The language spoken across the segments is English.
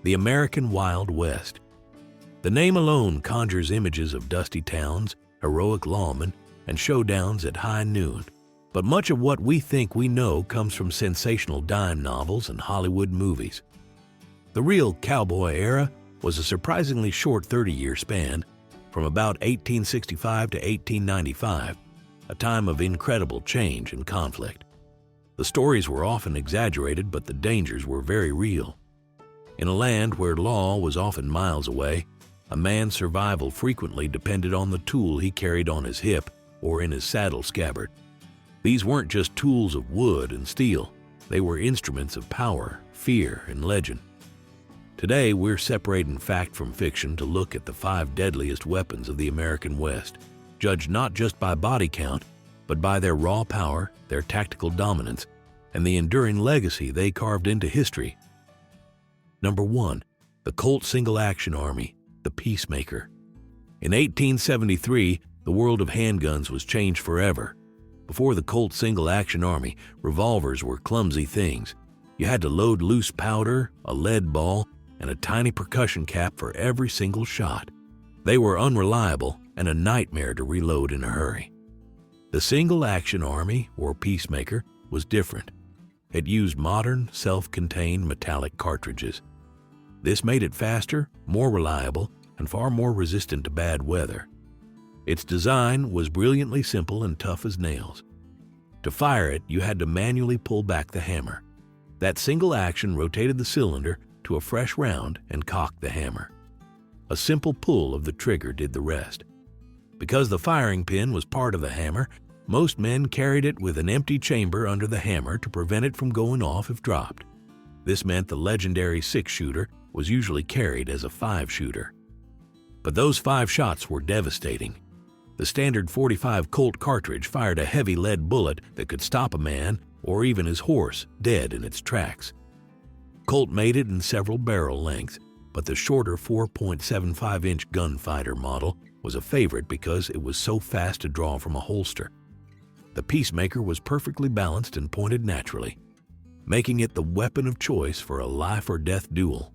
the American Wild West. The name alone conjures images of dusty towns, heroic lawmen, and showdowns at high noon. But much of what we think we know comes from sensational dime novels and Hollywood movies. The real cowboy era was a surprisingly short 30-year span, from about 1865 to 1895, a time of incredible change and conflict. The stories were often exaggerated, but the dangers were very real. In a land where law was often miles away, a man's survival frequently depended on the tool he carried on his hip or in his saddle scabbard. These weren't just tools of wood and steel, they were instruments of power, fear, and legend. Today, we're separating fact from fiction to look at the 5 deadliest weapons of the American West, judged not just by body count, but by their raw power, their tactical dominance, and the enduring legacy they carved into history. Number 1. The Colt Single Action Army, the Peacemaker. In 1873, the world of handguns was changed forever. Before the Colt Single Action Army, revolvers were clumsy things. You had to load loose powder, a lead ball, and a tiny percussion cap for every single shot. They were unreliable and a nightmare to reload in a hurry. The Single Action Army, or Peacemaker, was different. It used modern, self-contained metallic cartridges. This made it faster, more reliable, and far more resistant to bad weather. Its design was brilliantly simple and tough as nails. To fire it, you had to manually pull back the hammer. That single action rotated the cylinder to a fresh round and cocked the hammer. A simple pull of the trigger did the rest. Because the firing pin was part of the hammer, most men carried it with an empty chamber under the hammer to prevent it from going off if dropped. This meant the legendary 6-shooter was usually carried as a 5-shooter. But those 5 shots were devastating. The standard .45 Colt cartridge fired a heavy lead bullet that could stop a man or even his horse dead in its tracks. Colt made it in several barrel lengths, but the shorter 4.75-inch gunfighter model was a favorite because it was so fast to draw from a holster. The Peacemaker was perfectly balanced and pointed naturally, making it the weapon of choice for a life-or-death duel.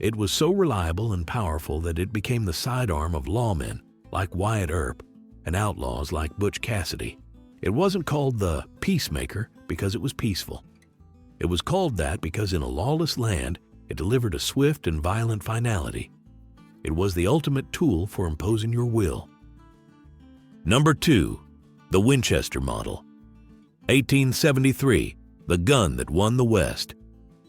It was so reliable and powerful that it became the sidearm of lawmen like Wyatt Earp and outlaws like Butch Cassidy. It wasn't called the Peacemaker because it was peaceful. It was called that because in a lawless land, it delivered a swift and violent finality. It was the ultimate tool for imposing your will. Number 2. The Winchester Model. 1873, the gun that won the West.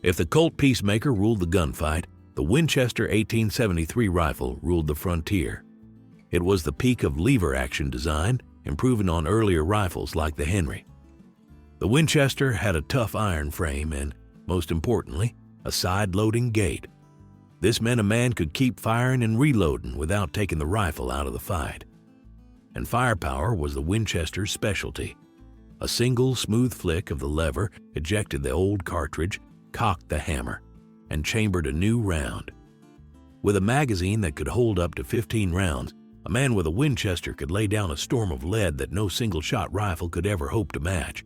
If the Colt Peacemaker ruled the gunfight, the Winchester 1873 rifle ruled the frontier. It was the peak of lever-action design, improving on earlier rifles like the Henry. The Winchester had a tough iron frame and, most importantly, a side-loading gate. This meant a man could keep firing and reloading without taking the rifle out of the fight. And firepower was the Winchester's specialty. A single smooth flick of the lever ejected the old cartridge, cocked the hammer, and chambered a new round. With a magazine that could hold up to 15 rounds, a man with a Winchester could lay down a storm of lead that no single-shot rifle could ever hope to match.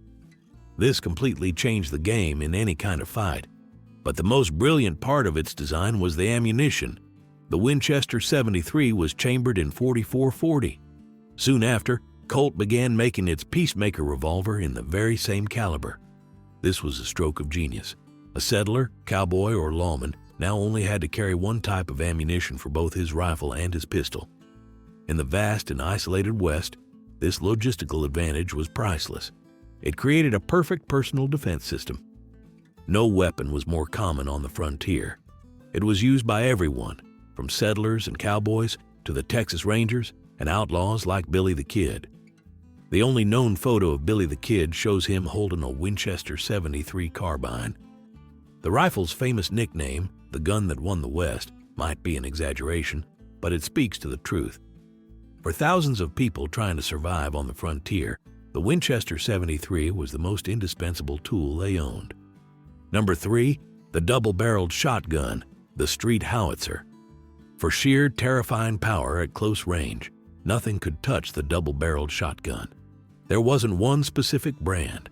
This completely changed the game in any kind of fight. But the most brilliant part of its design was the ammunition. The Winchester 73 was chambered in .44-40. Soon after, Colt began making its Peacemaker revolver in the very same caliber. This was a stroke of genius. A settler, cowboy, or lawman now only had to carry one type of ammunition for both his rifle and his pistol. In the vast and isolated West, this logistical advantage was priceless. It created a perfect personal defense system. No weapon was more common on the frontier. It was used by everyone, from settlers and cowboys to the Texas Rangers and outlaws like Billy the Kid. The only known photo of Billy the Kid shows him holding a Winchester 73 carbine. The rifle's famous nickname, the gun that won the West, might be an exaggeration, but it speaks to the truth. For thousands of people trying to survive on the frontier, the Winchester 73 was the most indispensable tool they owned. Number 3, the double-barreled shotgun, the street howitzer. For sheer terrifying power at close range, nothing could touch the double-barreled shotgun. There wasn't one specific brand.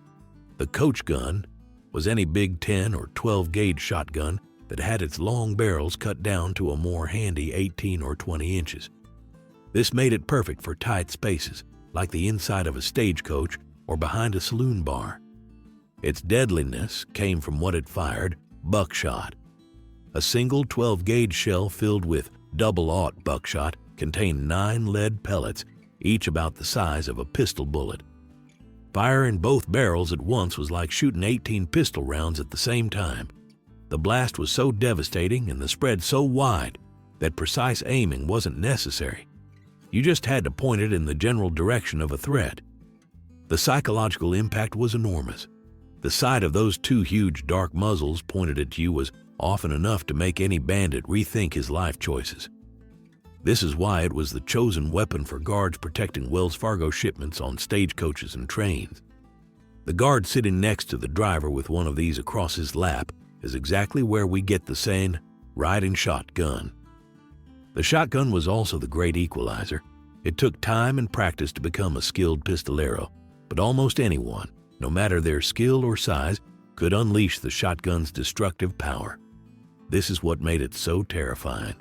The coach gun was any big 10 or 12 gauge shotgun that had its long barrels cut down to a more handy 18 or 20 inches. This made it perfect for tight spaces, like the inside of a stagecoach or behind a saloon bar. Its deadliness came from what it fired: buckshot. A single 12-gauge shell filled with double-aught buckshot contained 9 lead pellets, each about the size of a pistol bullet. Fire in both barrels at once was like shooting 18 pistol rounds at the same time. The blast was so devastating and the spread so wide that precise aiming wasn't necessary. You just had to point it in the general direction of a threat. The psychological impact was enormous. The sight of those 2 huge dark muzzles pointed at you was often enough to make any bandit rethink his life choices. This is why it was the chosen weapon for guards protecting Wells Fargo shipments on stagecoaches and trains. The guard sitting next to the driver with one of these across his lap is exactly where we get the saying, "riding shotgun." The shotgun was also the great equalizer. It took time and practice to become a skilled pistolero, but almost anyone, no matter their skill or size, could unleash the shotgun's destructive power. This is what made it so terrifying.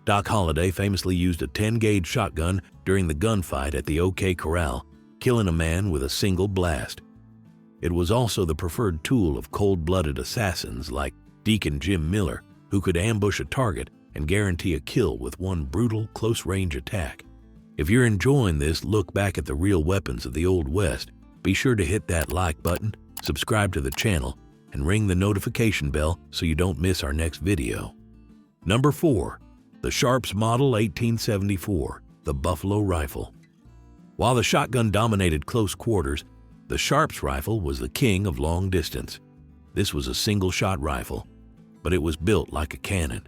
Doc Holliday famously used a 10-gauge shotgun during the gunfight at the OK Corral, killing a man with a single blast. It was also the preferred tool of cold-blooded assassins like Deacon Jim Miller, who could ambush a target and guarantee a kill with one brutal, close-range attack. If you're enjoying this look back at the real weapons of the Old West, be sure to hit that like button, subscribe to the channel, and ring the notification bell so you don't miss our next video. Number 4. The Sharps Model 1874, the Buffalo Rifle. While the shotgun dominated close quarters, the Sharps rifle was the king of long distance. This was a single-shot rifle, but it was built like a cannon.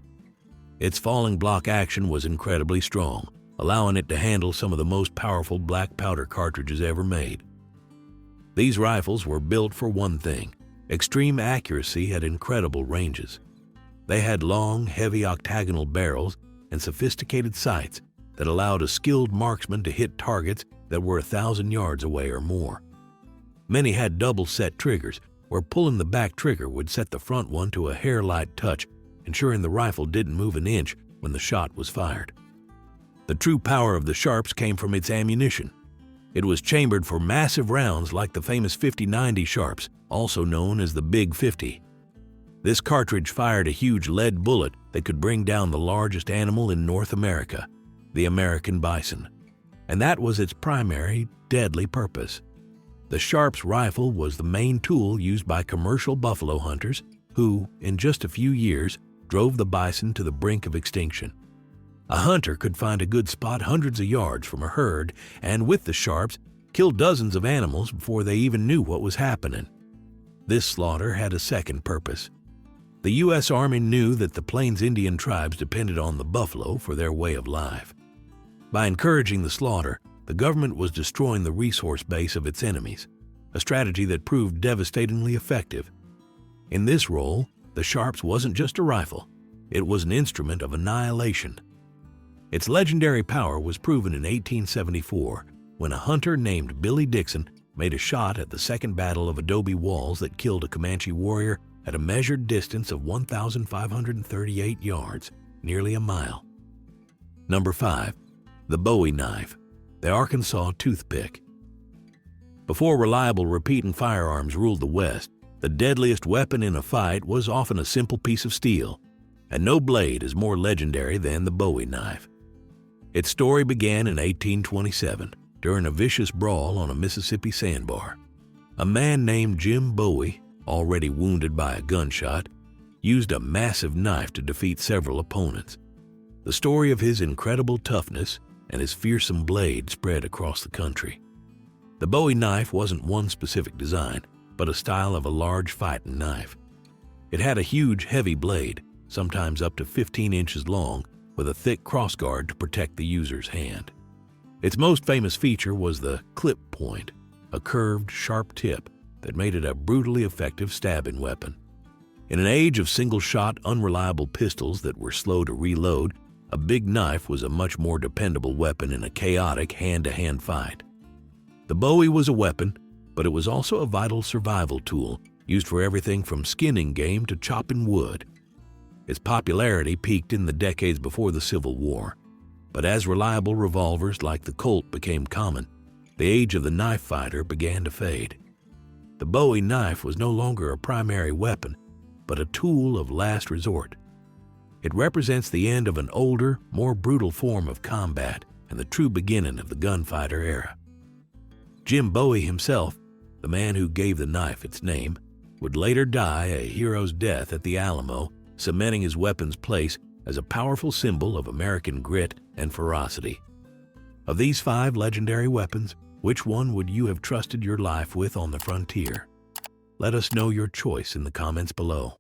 Its falling block action was incredibly strong, allowing it to handle some of the most powerful black powder cartridges ever made. These rifles were built for one thing: extreme accuracy at incredible ranges. They had long, heavy octagonal barrels and sophisticated sights that allowed a skilled marksman to hit targets that were 1,000 yards away or more. Many had double-set triggers, where pulling the back trigger would set the front one to a hair-light touch, ensuring the rifle didn't move an inch when the shot was fired. The true power of the Sharps came from its ammunition. It was chambered for massive rounds like the famous 50-90 Sharps, also known as the Big 50. This cartridge fired a huge lead bullet that could bring down the largest animal in North America, the American bison. And that was its primary, deadly purpose. The Sharps rifle was the main tool used by commercial buffalo hunters who, in just a few years, drove the bison to the brink of extinction. A hunter could find a good spot hundreds of yards from a herd and, with the Sharps, kill dozens of animals before they even knew what was happening. This slaughter had a second purpose. The U.S. Army knew that the Plains Indian tribes depended on the buffalo for their way of life. By encouraging the slaughter, the government was destroying the resource base of its enemies, a strategy that proved devastatingly effective. In this role, the Sharps wasn't just a rifle, it was an instrument of annihilation. Its legendary power was proven in 1874 when a hunter named Billy Dixon made a shot at the Second Battle of Adobe Walls that killed a Comanche warrior at a measured distance of 1,538 yards, nearly a mile. Number 5. The Bowie knife, the Arkansas toothpick. Before reliable repeating firearms ruled the West, the deadliest weapon in a fight was often a simple piece of steel, and no blade is more legendary than the Bowie knife. Its story began in 1827 during a vicious brawl on a Mississippi sandbar. A man named Jim Bowie, already wounded by a gunshot, used a massive knife to defeat several opponents. The story of his incredible toughness and his fearsome blade spread across the country. The Bowie knife wasn't one specific design, but a style of a large fighting knife. It had a huge, heavy blade, sometimes up to 15 inches long, with a thick crossguard to protect the user's hand. Its most famous feature was the clip point, a curved, sharp tip that made it a brutally effective stabbing weapon. In an age of single-shot, unreliable pistols that were slow to reload, a big knife was a much more dependable weapon in a chaotic hand-to-hand fight. The Bowie was a weapon, but it was also a vital survival tool, used for everything from skinning game to chopping wood. Its popularity peaked in the decades before the Civil War, but as reliable revolvers like the Colt became common, the age of the knife fighter began to fade. The Bowie knife was no longer a primary weapon, but a tool of last resort. It represents the end of an older, more brutal form of combat and the true beginning of the gunfighter era. Jim Bowie himself, the man who gave the knife its name, would later die a hero's death at the Alamo, cementing his weapon's place as a powerful symbol of American grit and ferocity. Of these 5 legendary weapons, which one would you have trusted your life with on the frontier? Let us know your choice in the comments below.